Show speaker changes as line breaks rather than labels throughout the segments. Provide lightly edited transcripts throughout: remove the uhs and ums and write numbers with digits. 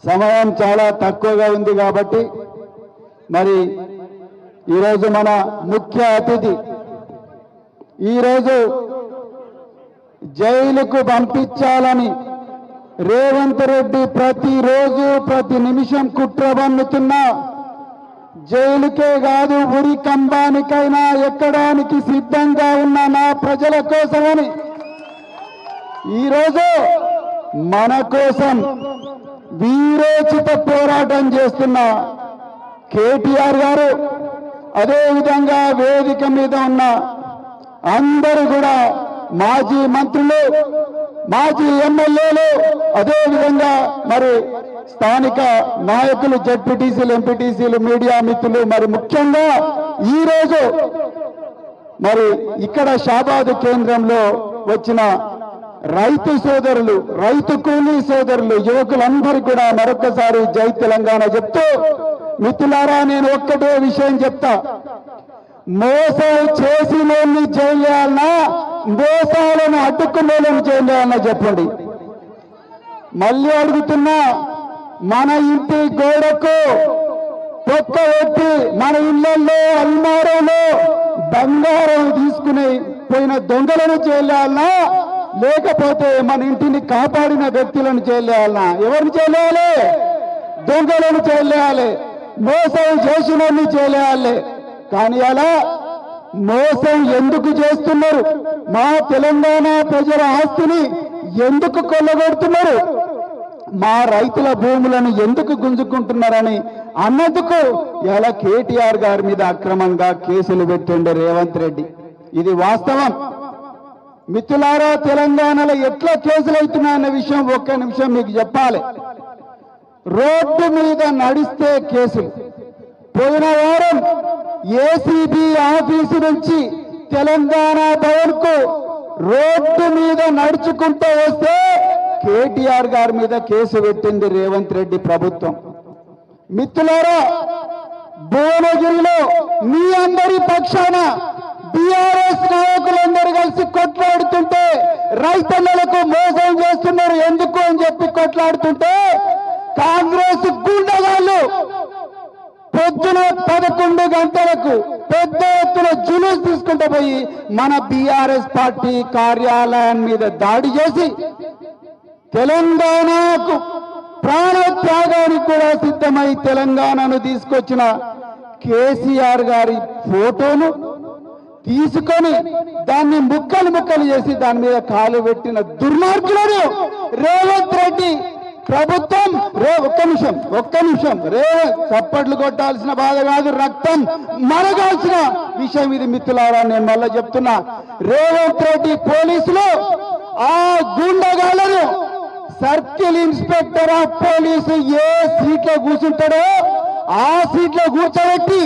సమయం చాలా తక్కువగా ఉంది కాబట్టి మరి ఈరోజు మన ముఖ్య అతిథి ఈరోజు జైలుకు పంపించాలని రేవంత్ రెడ్డి ప్రతిరోజు ప్రతి నిమిషం కుట్ర పన్నుతున్నా జైలుకే కాదు ఉరి కంబానికైనా ఎక్కడానికి సిద్ధంగా ఉన్న నా ప్రజల కోసమని ఈరోజు మన కోసం వీరోచిత పోరాటం చేస్తున్న కేటీఆర్ గారు అదేవిధంగా వేదిక మీద ఉన్న అందరూ కూడా మాజీ మంత్రులు మాజీ ఎమ్మెల్యేలు అదేవిధంగా మరి స్థానిక నాయకులు జడ్పీటీసీలు ఎంపీటీసీలు మీడియా మిత్రులు మరి ముఖ్యంగా ఈరోజు మరి ఇక్కడ షాబాద్ కేంద్రంలో వచ్చిన రైతు సోదరులు రైతు కూలీ సోదరులు యువకులందరూ కూడా మరొకసారి జై తెలంగాణ చెప్తూ మిత్రులారా నేను ఒక్కటే విషయం చెప్తా మోసం చేసినోళ్ళని జైలు వేయాలన్నా మోసాలను అడ్డుకునేళ్ళని జైలు వేయాలన్నా చెప్పండి. మళ్ళీ అడుగుతున్నా మన ఇంటి గోడకు పొక్క పెట్టి మన ఇళ్లలో అల్మారాలో బంగారం తీసుకుని పోయిన దొంగలను జైలు వేయాలన్నా లేకపోతే మన ఇంటిని కాపాడిన వ్యక్తులను జైలు వేయాలన్నా ఎవరిని జైలు వేయాలి? దొంగలను జైలు వేయాలి, మోసం చేసిన వాళ్ళని జైలు వేయాలి. కానీ అలా మోసం ఎందుకు చేస్తున్నారు? మా తెలంగాణ ప్రజల ఆస్తిని ఎందుకు కొల్లగొడుతున్నారు? మా రైతుల భూములను ఎందుకు గుంజుకుంటున్నారని అన్నందుకు ఇలా కేటీఆర్ గారి మీద అక్రమంగా కేసులు పెట్టిండు రేవంత్ రెడ్డి. ఇది వాస్తవం. మిత్రులారా తెలంగాణలో ఎట్లా కేసులు అవుతున్నాయన్న విషయం ఒక్క నిమిషం మీకు చెప్పాలి. రోడ్డు మీద నడిస్తే కేసులు. పోయిన వారం ఏసీబీ ఆఫీసు నుంచి తెలంగాణ భవన్ కు రోడ్డు మీద నడుచుకుంటూ వస్తే కేటీఆర్ గారి మీద కేసు పెట్టింది రేవంత్ రెడ్డి ప్రభుత్వం. మిత్రులారా భువనగిరిలో మీ అందరి పక్షాన బీఆర్ఎస్ నాయకులందరూ కలిసి కొట్లాడుతుంటే రైతన్నలకు మోసం చేస్తున్నారు ఎందుకు అని చెప్పి కొట్లాడుతుంటే కాంగ్రెస్ గుండగాళ్ళు పొద్దున 11 గంటలకు పెద్ద ఎత్తున జులూస్ తీసుకుంటూ పోయి మన బీఆర్ఎస్ పార్టీ కార్యాలయం మీద దాడి చేసి తెలంగాణకు ప్రాణత్యాగానికి కూడా సిద్ధమై తెలంగాణను తీసుకొచ్చిన కేసీఆర్ గారి ఫోటోను తీసుకొని దాన్ని ముక్కలు ముక్కలు చేసి దాని మీద కాలు పెట్టిన దుర్మార్గులను రేవంత్ రెడ్డి ప్రభుత్వం ఒక్క నిమిషం చప్పట్లు కొట్టాల్సిన బాధ కాదు, రక్తం మరగాల్సిన విషయం ఇది మిత్రులారా. నేను మళ్ళా చెప్తున్నా, రేవంత్ రెడ్డి పోలీసులు ఆ గుండగాళ్లను సర్కిల్ ఇన్స్పెక్టర్ ఆఫ్ పోలీసు ఏ సీట్లో కూర్చుంటాడో ఆ సీట్లో కూర్చోబెట్టి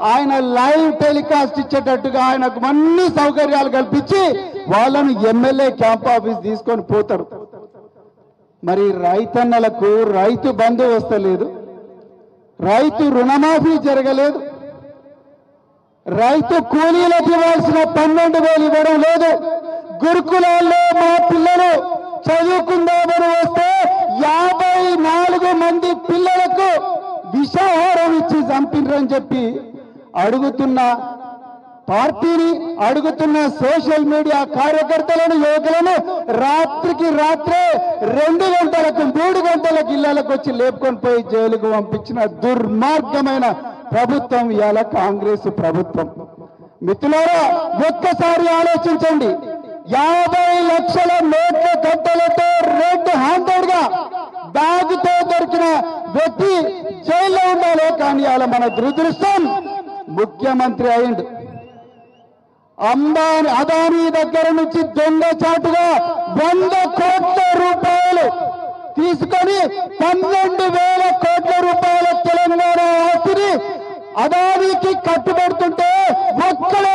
ఆయన లైవ్ టెలికాస్ట్ ఇచ్చేటట్టుగా ఆయనకు అన్ని సౌకర్యాలు కల్పించి వాళ్ళను ఎమ్మెల్యే క్యాంప్ ఆఫీస్ తీసుకొని పోతారు. మరి రైతన్నలకు రైతు బంధు వస్తలేదు, రైతు రుణమాఫీ జరగలేదు, రైతు కూలీలకు ఇవ్వాల్సిన 12,000 ఇవ్వడం లేదు. గురుకులాల్లో మా పిల్లలు చదువుకుందామని వస్తే 54 మంది పిల్లలకు విషాహారం ఇచ్చి చంపినరని చెప్పి అడుగుతున్న పార్టీని అడుగుతున్న సోషల్ మీడియా కార్యకర్తలను యువకులను రాత్రికి రాత్రే 2 గంటలకు 3 గంటలకు ఇళ్లకు వచ్చి లేపుకొని పోయి జైలుకు పంపించిన దుర్మార్గమైన ప్రభుత్వం ఇవాళ కాంగ్రెస్ ప్రభుత్వం. మిత్రులారా ఒక్కసారి ఆలోచించండి. 50 లక్షల నోట్ల కట్టలతో రెడ్ హ్యాండెడ్ గా బ్యాగుతో దొరికిన వ్యక్తి జైల్లో ఉండాలి. కానీ ఇవాళ మన దురదృష్టం ముఖ్యమంత్రి అయిండు. అదానీ దగ్గర నుంచి దొంగచాటుగా 100 కోట్ల రూపాయలు తీసుకొని 12,000 కోట్ల రూపాయల తెలంగాణ ఆస్తిని అదానికి కట్టుబడుతుంటే ఒక్కడ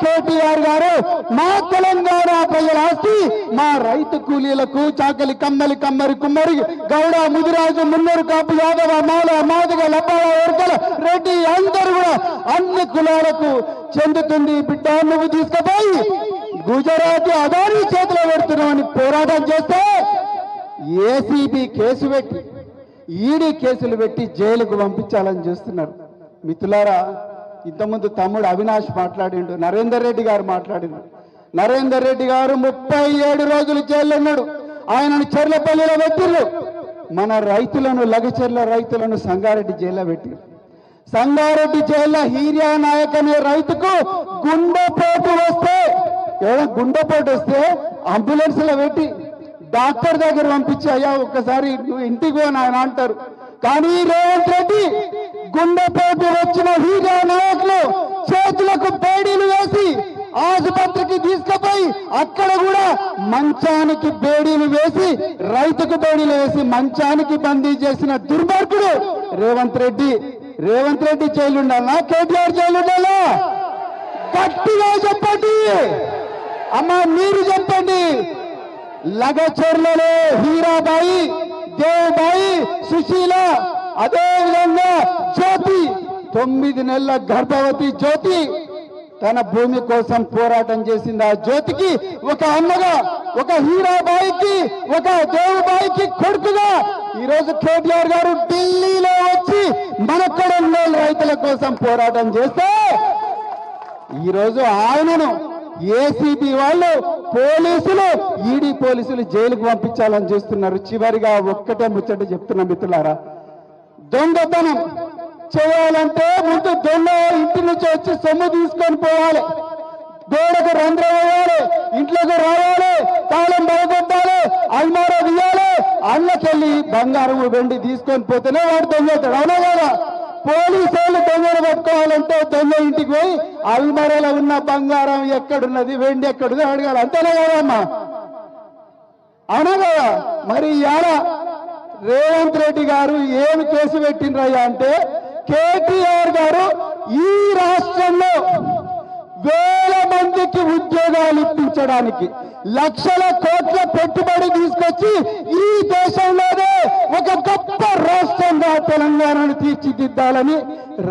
కేటీఆర్ గారు మా తెలంగాణ ప్రజల ఆస్తి మా రైతు కూలీలకు చాకలి కమ్మలి కమ్మరి కుమ్మరి గౌడ ముదిరాజు మున్నూరు కాపు యాదవ మాల మాదిగ లబ్బాల వర్గల రెడ్డి అందరూ కూడా అన్ని కులాలకు చెందుతుంది. బిడ్డ నువ్వు తీసుకుపోయి గుజరాత్ అదానీ చేతిలో పెడుతున్నామని పోరాటం చేస్తే ఏసీబీ కేసు పెట్టి ఈడీ కేసులు పెట్టి జైలుకు పంపించాలని చూస్తున్నారు. మిత్రులారా, ఇంతకుముందు తమ్ముడు అవినాష్ మాట్లాడిండు, నరేందర్ రెడ్డి గారు మాట్లాడిండు. నరేందర్ రెడ్డి గారు 37 రోజులు జైల్లో ఉన్నాడు. ఆయనను చెర్లపల్లిలో పెట్టిర్రు. మన రైతులను, లగచెర్ల రైతులను సంగారెడ్డి జైల్లో పెట్టిర్రు. సంగారెడ్డి జైల్లో హీరియా నాయక్ అనే రైతుకు గుండెపోటు వస్తే, గుండెపోటు వస్తే అంబులెన్స్లో పెట్టి డాక్టర్ దగ్గర పంపించి, అయ్యా ఒక్కసారి నువ్వు ఇంటికి పో నాయన అంటారు. కానీ రేవంత్ రెడ్డి గుండెపోటు వచ్చిన హీరియా నాయకులు చేతులకు బేడీలు వేసి ఆసుపత్రికి తీసుకుపోయి అక్కడ కూడా మంచానికి బేడీలు వేసి, రైతుకు బేడీలు వేసి మంచానికి బందీ చేసిన దుర్మార్గుడు రేవంత్ రెడ్డి. రేవంత్ రెడ్డి జైలు ఉండాలా, కేటీఆర్ జైలు ఉండాలా? గట్టిగా చెప్పండి అమ్మా, మీరు చెప్పండి. లగచెర్లలో హీరాబాయి, దేవబాయి, సుశీల, అదేవిధంగా జ్యోతి, 9 నెలల గర్భవతి జ్యోతి తన భూమి కోసం పోరాటం చేసింది. ఆ జ్యోతికి ఒక అన్నగా, ఒక హీరాబాయికి, ఒక దేవబాయికి కొడుకుగా ఈరోజు కేటీఆర్ గారు ఢిల్లీలో వచ్చి మన కొడంగల్ రైతుల కోసం పోరాటం చేస్తే ఈరోజు ఆయనను ఏసీబీ వాళ్ళు, పోలీసులు, ఈడీ పోలీసులు జైలుకు పంపించాలని చూస్తున్నారు. చివరిగా ఒక్కటే ముచ్చట చెప్తున్నా మిత్రులారా, దొంగతనం చేయాలంటే ముందు దొంగ ఇంటి నుంచి వచ్చి సొమ్ము తీసుకొని పోవాలి, గోడకు రంధ్రం వేయాలి, ఇంట్లోకి రావాలి, తాళం బలగొట్టాలి, అల్మారా తీయాలి, అన్నకెళ్ళి బంగారం వెండి తీసుకొని పోతేనే వాడు దొంగతాడు. అవునా కదా? పోలీసు వాళ్ళు దొంగలు పట్టుకోవాలంటే దొంగ ఇంటికి పోయి అల్మారాలో ఉన్న బంగారం ఎక్కడున్నది, వెండి ఎక్కడుంది అడగాలి. అంతేనా కదమ్మా? అవునా కదా? మరి ఇవాళ రేవంత్ రెడ్డి గారు ఏమి కేసు పెట్టిండ్రయ్యా అంటే, కేటీఆర్ గారు ఈ రాష్ట్రంలో 1000 మందికి ఉద్యోగాలు ఇప్పించడానికి లక్షల కోట్ల పెట్టుబడి తీసుకొచ్చి ఈ దేశంలోనే ఒక గొప్ప రాష్ట్రంగా తెలంగాణను తీర్చిదిద్దాలని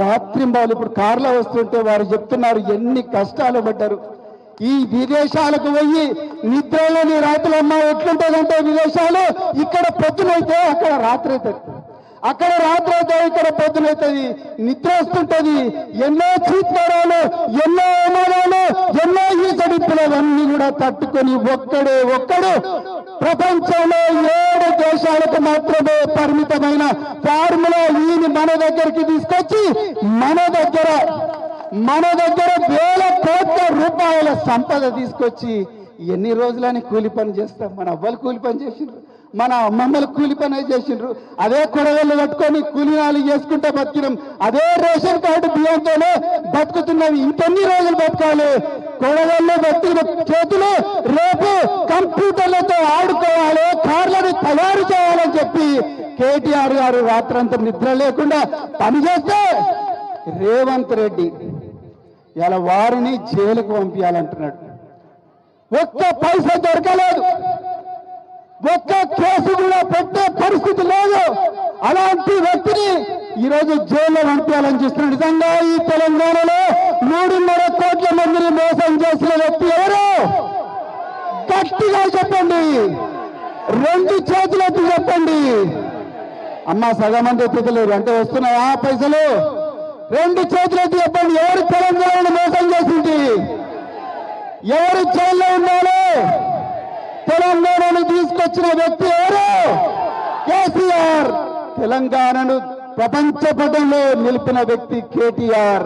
రాత్రింబాలు ఇప్పుడు కార్లో వస్తుంటే వారు చెప్తున్నారు ఎన్ని కష్టాలు పడ్డారు. ఈ విదేశాలకు పోయి నిద్రలోని రాత్రులమ్మ ఎట్లుంటుందంటే విదేశాలు, ఇక్కడ పొద్దునైతే అక్కడ రాత్రి అవుతుంది, అక్కడ రాత్రి అయితే ఇక్కడ పొద్దునవుతుంది, నిద్ర వస్తుంటది. ఎన్నో చీత్కారాలు, ఎన్నో అవమానాలు, ఎన్నో ఈసడిప్పులు అవన్నీ కూడా తట్టుకొని ఒక్కడు ప్రపంచంలో 7 దేశాలకు మాత్రమే పరిమితమైన ఫార్ములా ఈని మన దగ్గరికి తీసుకొచ్చి మన దగ్గర 1000 కోట్ల రూపాయల సంపద తీసుకొచ్చి ఎన్ని రోజులని కూలి పని చేస్తాం? మన అవ్వలు కూలి పని చేసిండ్రు, మన అమ్మమ్మలు కూలి పని చేసిండ్రు, అదే కొడవళ్ళు కట్టుకొని కూలినాలు చేసుకుంటూ బతికినాం, అదే రేషన్ కార్డు బియ్యంతోనే బతుకుతున్నాం. ఇంకెన్ని రోజులు బతకాలి? కొడవళ్ళు బతికిన చేతులు రేపు కంప్యూటర్లతో ఆడుకోవాలి, కార్లను తయారు చేయాలని చెప్పి కేటీఆర్ గారు రాత్రంతా నిద్ర లేకుండా పనిచేస్తే రేవంత్ రెడ్డి ఇలా వారిని జైలుకు పంపించాలంటున్నాడు. ఒక్క పైసా దొరకలేదు, ఒక్క కేసు కూడా పెట్టే పరిస్థితి లేదు. అలాంటి వ్యక్తిని ఈరోజు జైల్లో పంపించాలని చూస్తున్నాడు. నిజంగా ఈ తెలంగాణలో 3.5 కోట్ల మందిని మోసం చేసిన వ్యక్తి ఎవరు? గట్టిగా చెప్పండి, 2 చేతులెత్తి చెప్పండి. అమ్మ సగం మంది ఎత్తుతలేరు అంటే వస్తున్నాయా పైసలు? 2 చేతులెత్తి చెప్పండి. ఎవరు తెలంగాణను మోసం చేసింది? ఎవరు జైల్లో ఉండాలి? తెలంగాణను తీసుకొచ్చిన వ్యక్తి ఎవరు? కేసీఆర్. తెలంగాణను ప్రపంచ పటంలో నిలిపిన వ్యక్తి కేటీఆర్.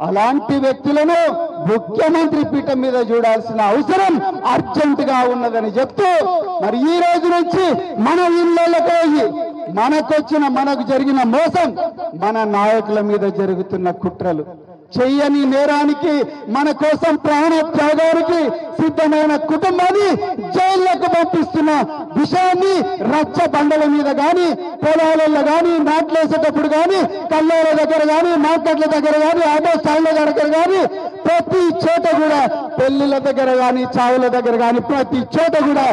అలాంటి వ్యక్తులను ముఖ్యమంత్రి పీఠం మీద చూడాల్సిన అవసరం అర్జెంటుగా ఉన్నదని చెప్తూ, మరి ఈ రోజు నుంచి మన ఇళ్లలోకి పోయి మనకు జరిగిన మోసం, మన నాయకుల మీద జరుగుతున్న కుట్రలు, చెయ్యని నేరానికి మన కోసం ప్రాణ త్యాగానికి సిద్ధమైన కుటుంబాన్ని జైళ్లకు పంపిస్తున్న విషయాన్ని రచ్చ బండల మీద కానీ, పొలాలలో కానీ, నాట్లేసేటప్పుడు కానీ, కల్లాల దగ్గర కానీ, మార్కెట్ల దగ్గర కానీ, ఆటో స్టాండ్ల దగ్గర కానీ, ప్రతి చోట కూడా పెళ్లిళ్ళ దగ్గర కానీ, చావుల దగ్గర కానీ, ప్రతి చోట కూడా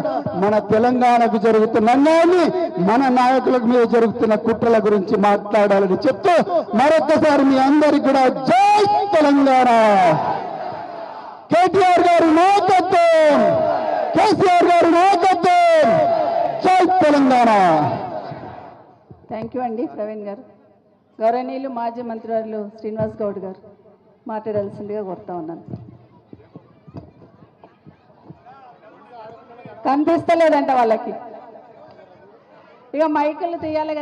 మన తెలంగాణకు జరుగుతున్న అన్యాయాన్ని, మన నాయకుల మీద జరుగుతున్న కుట్రల గురించి మాట్లాడాలని చెప్తూ మరొక్కసారి మీ అందరికీ కూడా జై తెలంగాణ. కేటీఆర్ గారి నాయకత్వం, కేసీఆర్ గారి నాయకత్వం, జై తెలంగాణ.
థ్యాంక్ యూ అండి ప్రవీణ్ గారు. గౌరవనీయులు మాజీ మంత్రివర్యులు శ్రీనివాస్ గౌడ్ గారు మాట్లాడాల్సిందిగా కోరుతా ఉన్నాను. కనిపిస్తలేదంట వాళ్ళకి, ఇక మైకులు తీయాలి.